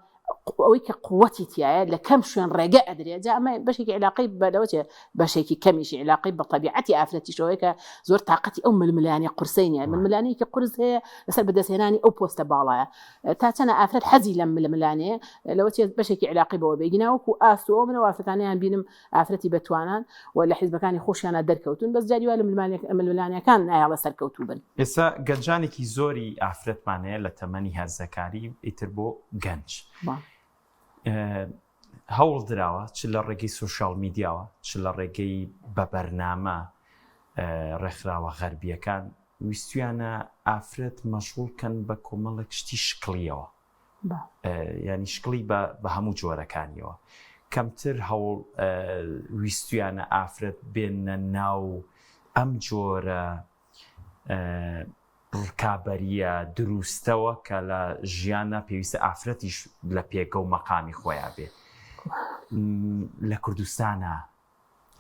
Speaker 2: ئەوەی کە قووەتی تایە لە کەم شوێن ڕێگە ئەدرێت جا ئەمە بەشێکی علاقەی بەدەوەچێ بەشێکی کەمیشی علاقەی بە طبیعەتی ئافرەتیشەوەی کە زۆر تااقەتی ئەو ململانی قورسەی نیە ململانەیەکی قورس هەیە لەسەر بەدەستهێنانی ئەو پۆستە باڵایە تا چەنە ئافرەت حەزی لەم ململانەیە لەوەچێت بەشێکی علاقی بەوە بێگیناوەکو ئاسۆ منەوە ئافرەتانیان بینم ئافرەتی بەتوانان و لە حیزبەکانی خۆشیانە دەرکەوتون بەس جاریوا لە ململانەکان نایاڵە سەرکەوتوو بن
Speaker 1: ئێستا گەنجانێکی زۆری ئافرەتمانەیە لە تەمەنی هەرزەکاری ئیتر بۆ گەنج هەوڵ دراوە چ لە ڕێگەی سوشال میدیاوە چ لە ڕێگەی بە بەرنامە ڕێکخراوە غەربیەکان ویستویانە ئافرەت مەشغوڵکەن بە کۆمەڵێک شتی شکڵیەوە ینی شکڵی بە هەموو جۆرەکانیەوە کەمتر هەوڵ ویستویانە ئافرەت بێنە ناو ئەم جۆرە ڕکابەریە دروستەوە کە لە ژیانە پێویستە ئافرەتیش لە پێکە و مەقامی خۆیان بێ لە کوردستانە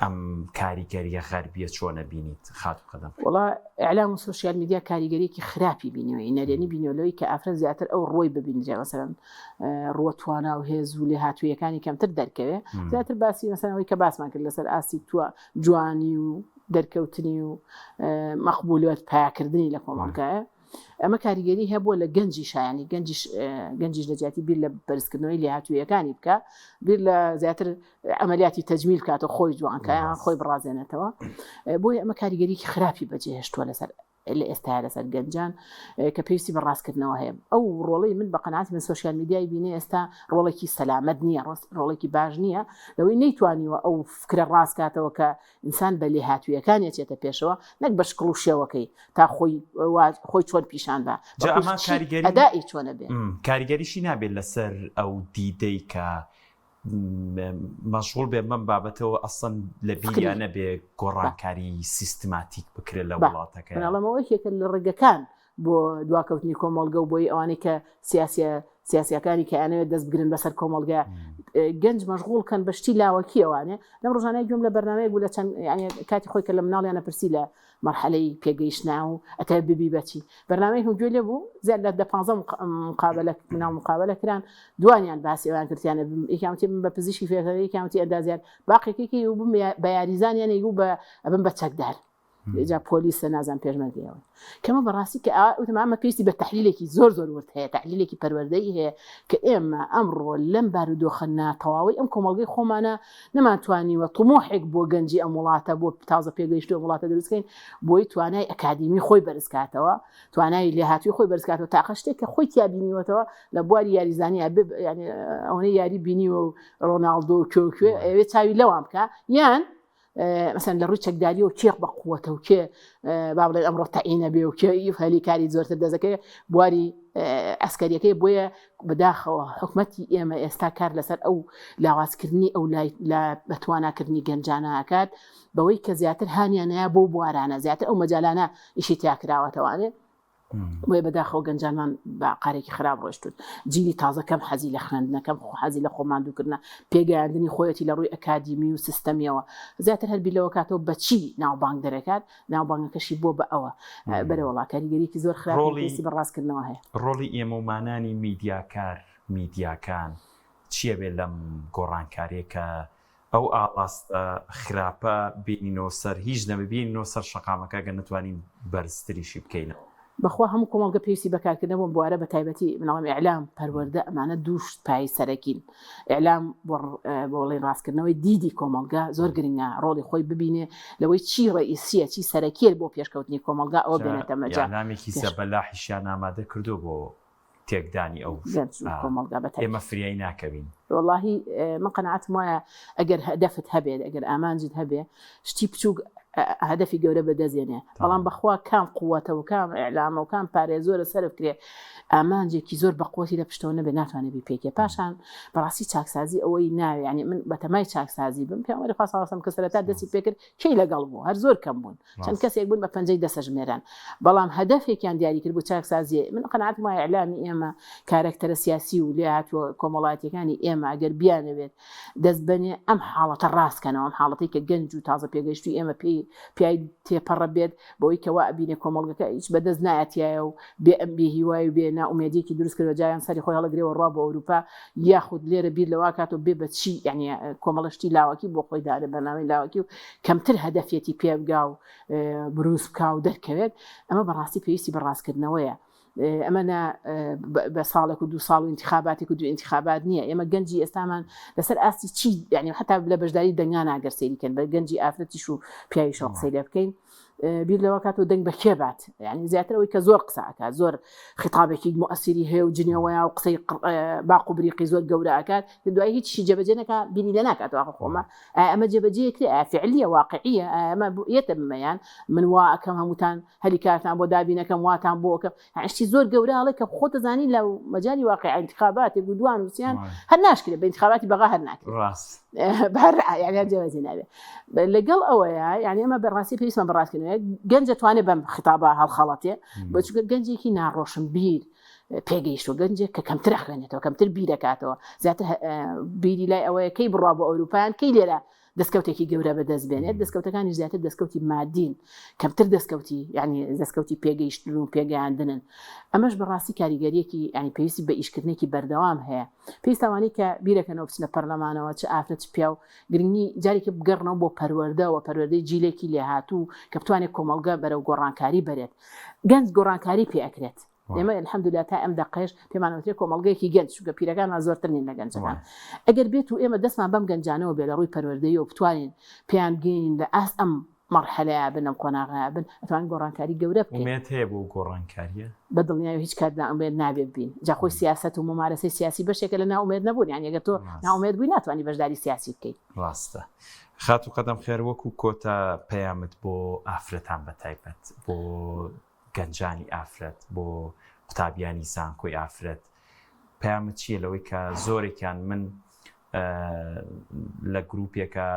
Speaker 1: ئەم کاریگەریە غەربیە چۆنە بینیت خات قەدەم
Speaker 2: وڵا ئەعلام و سوشیال میدیا کاریگەریەکی خراپی بینەوەی نەرێنی بینەوەی کە ئافرەت زیاتر ئەو ڕۆی ببینجێ مەسەرەن ڕوە توانە و هێز و لێ هاتوویەکانی کەمتر دەرکەوێ زیاتر باسی مەسەرەوەی کە باسمان کرد لەسەر ئاسی توە جوانی و دەرکەوتنی و مەقبولیت پایکردنی لە کۆمەڵگایە ئەمە کاریگەری هەیە بۆ لە گەنجی شایانی گەنجیش لەجیاتی بیر لە بەرزکردنەوەی لێ هاتوویەکانی بکە بیر لە زیاتر ئەمەلیاتی تەجمیل کاتە خۆی جوانکایان خۆی بڕازێنێتەوە بۆی ئەمە کاریگەریکی خراپی بەجێهێشتووە لەسەر لە ئێستا لەسەر گەنجان کە پێویستی بەڕاستکردنەوە هەیە ئەو ڕۆڵەی من بە قەناعەتی من سوشیال میدیای بینێ ئێستا ڕۆڵێکی سەلامەت نییە ڕۆڵێکی باش نییە لەوەی نەیتوانیوە ئەو فکرە ڕاستکاتەوە کە ئینسان بە لێ هاتوویەکانی چێتە پێشەوە نەک بە شکڵ و شێوەکەی تا خۆی چۆن پیشان بە ئەدای چۆنە بێ
Speaker 1: کاریگەریشی نابێت لەسەر ئەو دیدەی کە مەشغوڵ بێ من بابەتەوە ئەسڵەن لە بیریانە بێ گۆڕانکاری سیستماتیک بکرێت لە وڵاتەکە
Speaker 2: مناڵەمەوەی یەکە لە ڕێگەکان بۆ دواکەوتنی کۆمەڵگە و بۆی ئەوانەی کە سیاسیەکانی کە ئەنەوێت دەست بگرن بەسەر کۆمەڵگە گەنج مەشغوڵکەن بەشتی لاوەکی ئەوانێ لەم ڕۆژانەی گوێم لە بەرنامەیە بوو لە چەند کاتی خۆی کە لە مناڵیانە پرسی لە مەرحەلەی پێگەیشتنا و ئەتە ببی بەچی بەرنامەی هەم گوێ لێ بوو زیاد لە 15 مقابلە کران دوانیان باسی ئەوان کردیانە یەکامتی من بە پزیشکی فێرەوەی یەکامتی ئەندازیان باقیێکی و بووم بە یاریزانیان و بم بە چەکدار جا پۆلیسە نازان پێشمەرگەوە کەمە بەڕاستی کە ئەمە پێویستی بە تحلیلێکی زۆر ورد هەیە تحلیلێکی پەروەردەی هەیە کە ئێمە ئەمڕۆ لەم بارودۆخە ناتەواوی ئەم کۆمەڵگەی خۆمانە نەماتوانیوە تمۆحێک بۆ گەنجی ئەم وڵاتە بۆ تازە پێگەیشتووە وڵاتە دروستکەین بۆی توانای ئەکادیمی خۆی بەرزکاتەوە توانای لێهاتووی خۆی بەرزکاتەوە تاقە شتێک کە خۆی تیابینیوەتەوە لە بواری یاریزانی ئەوەی یاری بینیوە و ڕۆناڵدۆ و کۆکوێ ئەوێ چاوی لەوام بکە یان مثلا لە ڕووی چەکداری و کێق بە قووەتە و کێ با بڵێن ئەمڕۆ تەعینە بێ و کێ هەلی کاری زۆرتر دەزەکەی بواری ئەسکەریەکەی بۆیە بەداخەوە حکومەتی ئێمە ئێستا کار لەسەر ئەو لاوازکردنی ئەو بەتواناکردنی گەنجانەکات بەوەی کە زیاتر هانیانەیە بۆ بوارانە زیاتر ئەو مەجالانە ئیشی تیاکراوەتەوانێت بۆیە بەداخەوە گەنجانمان بە قارێکی خراپ ڕۆشتون جیلی تازەکەم حەزی لە خوێندنەکەم حەزی لە خۆماندووکردن پێگەیاندنی خۆیەتی لە ڕووی ئەکادیمی و سیستەمیەوە زیاتر هەربی لەوە کاتەوە بەچی ناوبانگ دەرەکات ناوبانگەکەشی بۆ بە ئەوە بەرەوەڵا کاریگەریکی زۆر خراپی بەڕاستکردنەوە هەیە
Speaker 1: ڕۆڵی ئێمەمانانی میدیاکان چییە بێت لەم گۆڕانکاریەکە ئەو ئاڵاستە خراپە بینینەوە سەر هیچ نەببینەوە سەر شەقامەکە گە نتوانین بەرزتریشی بکەینەوە
Speaker 2: بەخوا هەموو کۆمەڵگە پێویستی بەکارکردنەوە بوارە بە تایبەتی مناڵم ئیعلام پەروەردە ئەمانە دووشت پای سەرەکین ئیعلام بۆڵی ڕاستکردنەوەی دیدی کۆمەڵگە زۆر گرنگە ڕۆڵی خۆی ببینێ لەوەی چی ڕئیسیە چی سەرەکیە بۆ پێشکەوتنی کۆمەڵگە ئەوە بێنێتە مەجال
Speaker 1: ئیعلامێکی زەبەلاحیشیان ئامادە کردو بۆ تێکدانی ئەو
Speaker 2: کۆمەڵگە
Speaker 1: ئێمە فریای ناکەوین
Speaker 2: واللهی من قەناعەتم وایە ئەگەر هەدەفت هەبێت ئەگەر ئامانجت هەبێ شتی بچووک هەدەفی گەورە بەدەستێنێ بەڵام بەخوا کام قووەتە و کام ئیعلامە و کام پارێ زۆرە سەرف کرێ ئامانجێکی زۆر بەقوتی لە پشتەوە نەبێ ناتوانێت بی پێکێ پاشان بەڕاستی چاکسازی ئەوەی ناوێ ینی من بەتەمای چاکسازی بم پێوەری خاصم کە سەرەتا دەستی پێکرد کەی لەگەڵ بوو هەر زۆر کەم بوون چەند کەسێک بوون بە پەنجەی دەسەژمێران بەڵام هەدەفێکیان دیاری کرد بۆ چاکسازی من قەناعەتم وایە ئیعلامی ئێمە کارکتەرە سیاسی و لێ هاتووە کۆمەڵایەتیەکانی ئێمە ئەگەر بیانەوێت دەست بەنێ ئەم حاڵەتە ڕاستکەنەوە ئەم حاڵەتی کە گەنج و تازە پێگەیشتووی ئێمە پیای تێپەڕە بێت بەوەی کەوا ئەبینێ کۆمەڵگەکە هیچ بەدەست نایەتیایە و بێ ئەمبی هیوای و بێ ناومێدیەکی دروست کردوە جایان سەری خۆی هەڵەگرێەوە ڕوا بۆ ئەوروپا یاخود لێرە بیر لەوا کاتەوە بێ بە چی یعنی کۆمەڵشتی لاوەکی بۆ خۆی دارە بەناوی لاوەکی و کەمتر هەدەفێتی پێبگا و بروس بکا و دەرکەوێت ئەمە بەڕاستی پێویستی بەڕاستکردنەوەیە ئەمە بە ساڵێک و 2 ساڵ و انتخاباتی و 2 انتخابات نییە ئێمە گەنجی ئێستامان لەسەر ئاستی چی یعنی حتا لە بەشداری دەنگا ناگەر سەیریکەن بە گەنجی ئافرەتیش و پیاویش قسەی لێ بکەین بیر لەوە کاتەوە دەنگ بە کێبات یعنی زیاترەوەی کە زۆر قسەکە زۆر خیتابێکی مؤثری هەیە و جنێوەیە و قسەی باق و بریقی زۆر گەورە ئاکات دوای هیچی جێبەجێ نەکا بینی لە ناکاتەوە خۆمە ئەمە جێبەجێکرێ فعلیە واقعیە ئەمە یەتە بمەیان من وا ئەەکەم هەمووتان هەلی کارتان بۆ دابینەکەم واتان بۆکەم هەشتی زۆر گەورەڵێک کە خۆ دەزانی لە مەجای واقع انتخاباتێک و دوان وسییان هەر ناشکرێت بە انتخاباتی بەغا هەر ناکرێت
Speaker 1: ڕاست
Speaker 2: یعنی جیاوازی نابێت لەگەڵ ئەوەیە یعنی ئەمە بەڕاستی پێویستمان بەڕاستکردنەوە گەنج دەتوانێت بەم خیتابە هەڵخەڵەتێ بۆچکە گەنجێکی ناڕۆشن بیر پێگەیشتوە گەنجێک کە کەمتر خوێنێتەوە کەمتر بیرەکاتەوە زیاتر بیری لای ئەوەیە کەی بڕوا بۆ ئەوروپایان کەی لێرە دەستکەوتێکی گەورە بەدەست بێنێت دەستکەوتەکانی زیاتر دەستکەوتی مادین کەمتر دەستکەوتی ینی دەستکەوتی پێگەیشتن و پێگەیاندنن ئەمەش بەڕاستی کاریگەریەکی ینی پێویستی بە ئیشکردنێکی بەردەوام هەیە پێویستوانی کە بیرەکەنەوە بچنە پەرلەمانەوە چه ئافرەت چ پیا و گرنگی جارێکی بگەڕنەوە بۆ پەروەردەوە پەروەردەی جیلێکی لێهاتوو کە بتوانێت کۆمەڵگە بەرەو گۆڕانکاری بەرێت گەنج گۆڕانکاری پێئەکرێت ئێمە الحەمدوللا تا ئەم دقەیەش پێمانەوترێت کۆمەڵگەیەکی گەنج چونکە پیرەکانمان زۆرتر نین لە گەنجەکان ئەگەر بێت و ئێمە دەستمان بەم گەنجانەوە بێ لە ڕووی پەروەردەی و بتوانین پێیان بگەین لە ئاست ئەم مەرحەلەیە بن ئەم قۆناغەیە بن ئەتوانین گۆڕانکاری گەورە بکەین
Speaker 1: ئومێد هەیە بۆ گۆڕانکاریە
Speaker 2: بەدڵنیایی هیچ کات ناومێد نابێت بین جا خۆی سیاست و ممارەسەی سیاسی بەشێکە لە ناومێد نەبوون یعنی ئەگەر تۆ ناومێد بووی ناتوانانی بەشداری سیاسی بکەیت
Speaker 1: ڕاستە خات و قەدەم خێر وەکو کۆتا پەیامت بۆ ئافرەتان بەتایبەت بۆ گەنجانی ئافرەت بۆ قوتابیانی زانکۆی ئافرەت پەیامت چییە لەوەی کە زۆرێکیان من لە گروپێکە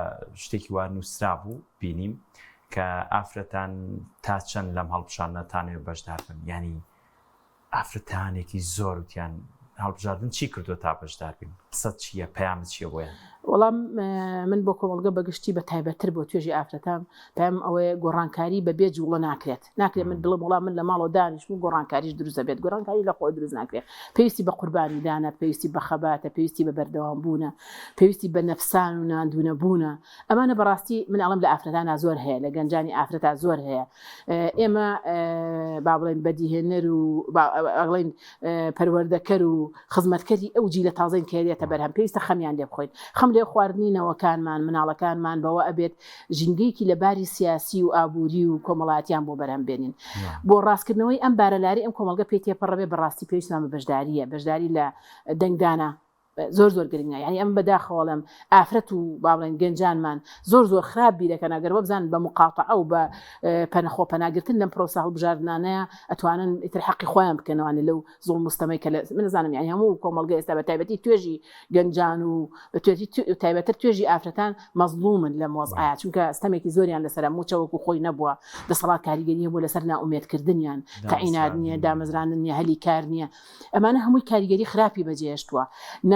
Speaker 1: شتێکی وا نووسرا بوو بینیم کە ئافرەتان تا چەند لەم هەڵبژاردنەتانێ بەشدار بن ینی ئافرەتانێکی زۆر وتیان هەڵبژاردن چی کردو تا بەشدار بین قسەت چییە پەیامت چییە بۆیان
Speaker 2: وەڵام من بۆ کۆمەڵگە بەگشتی بە تایبەتتر بۆ توێژی ئافرەتان پێم ئەوەیە گۆڕانکاری بەبێ جوڵە ناکرێت من بڵم وڵام من لە ماڵەوە دانیشتم گۆڕانکاریش دروست دەبێت گۆڕانکاری لە خۆ دروست ناکرێت پێویستی بە قوربانی دانە پێویستی بە خەباتە پێویستی بە بەردەوام بوونە پێویستی بە نەفسان و ناندونە بوونە ئەمانە بەڕاستی من ئەڵم لە ئافرەتانە زۆر هەیە لە گەنجانی ئافرەتا زۆر هەیە ئێمە با بڵێن بەدیهێنەر و ئەڵێن پەروەردەکەر و خزمەتکەری ئەو جیلە تازەین کە دێتە بەرهەم پێویستە خەمیان لێ بخۆین خەم لێ خواردنینەوەکانمان مناڵەکانمان بەوە ئەبێت ژینگەیەکی لە باری سیاسی و ئابووری و کۆمەڵاتیان بۆ بەرهەم بێنین بۆ ڕاستکردنەوەی ئەم بارەلاری ئەم کۆمەڵگە پێی تێپەڕەبێ بەڕاستی پێویستمان بە بەشداری لە دەنگدانە زۆر گرنگە یعنی ئەم بەداخەوەڵم ئافرەت و باڵێن گەنجانمان زۆر خراپ بیرەکە ناگەر وەبزان بە مقاطعە و بە پەنەخۆ پەناگرتن لەم پرۆسە هەڵبژاردنانەیە ئەتوانن ئیتر حەقی خۆیان بکەنەوەوانە لەو زوڵ مستەمەی کە من نزانم یعنی هەموو کۆمەڵگە ئێستا بە تایبەتی توێژی گەنجان و تایبەتر توێژی ئافرەتان مەزلومن لە مۆزعات چونکە ئەستەمێکی زۆریان لەسەر موچەوەکو خۆی نەبووە دەسەڵات کاریگەریە بۆ لەسەر ناومێدکردنیان تەعینات نییە دامەزرانن نیە هەلی کار نییە ئەمانە هەمووی کاریگەری خراپی بەجێهێشتووە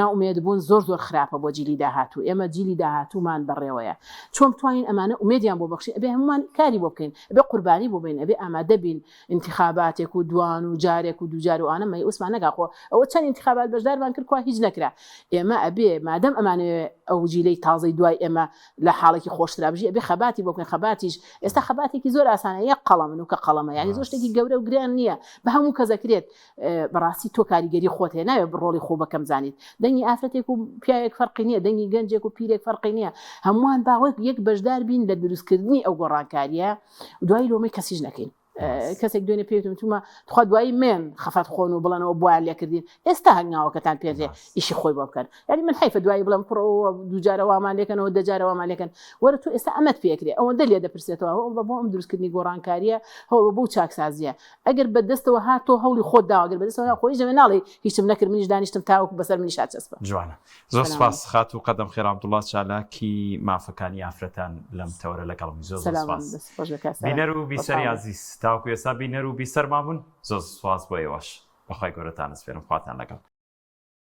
Speaker 2: ناومێد بوون زۆر خراپە بۆ جیلی داهاتوو ئێمە جیلی داهاتوومان بەڕێوەیە چۆن بتوانین ئەمانە ئومێدیان بۆ بەخشی ئەبێ هەمومان کاری بۆ بکەین ئەبێ قوربانی بۆ بین ئەبێ ئامادە بین انتخاباتێک و دوان و جارێک و دوجار و ئانە مەی ئوسمان نەگاخۆ ئەوە چەند انتخابات بەشدارمان کرد هیچ نەکرا ئێمە ئەبێ مادەم ئەمانە ئەو جیلەی تازەی دوای ئێمە لە حاڵێکی خۆشترا بژی ئەبێ خەباتی بۆ بکەین خەباتیش ئێستا خەباتێکی زۆر ئاسانە یەک قەڵەمن و کە قەڵەمە یعنی زۆر شتێکی گەورە و گران نییە بە هەموو کەسەکرێت بەڕاستی تۆ کاریگەری خۆت هەیە ناوێت ڕۆڵی خۆ بەکەم زانیت دەنگی ئافرەتێک و پیاوێک فەرقی نییە دەنگی گەنجێک و پیرێک فەرقی نییە هەمووان باوەک یەک بەشدار بین لە دروستکردنی ئەو گۆڕانکاریە دوای لۆمەی کەسیش نەکەین کەسێک دوێنێ پێوتم تومە تخوا دوایی من خەفەت خۆن و بڵێنەوە بووان لێکردین ئێستا هەنگاوەکەتان پێێ ئیشی خۆی بۆ بکەن یعنی من حیفە دوایی بڵم پڕەوە دووجارەوامان لێکەنەوە دەجارەوامان لێکن وەرە تو ئێستا ئەمەت پێکرێ ئەوەندە لێ دەپرسێتەوە بۆ ئەم دروستکردنی گۆڕانکاریە هەوڵ بۆ چاکسازیە ئەگەر بەدەستەوە هاتۆ هەوڵی خۆت داواگەر بەدەستەوە خۆی ژەوێ ناڵی هیچم نەکرد منیش دانیشتم تاوەکو بەسەر منی شاچەسپە
Speaker 1: جوانە زۆر سپاس خات و قەدەم خێر عەبدوڵڵا چالاکی مافەکانی ئافرەتان لەم تەورە لەگەڵمی زۆر سپاس بینەر و بیسەری عەزیز تاوەکو ئێستا بینەر و بیسەر مابوون زۆر سپاس بۆ ئێوەش بەخوای گەورەتان سپێرم خواتان لەگەڵ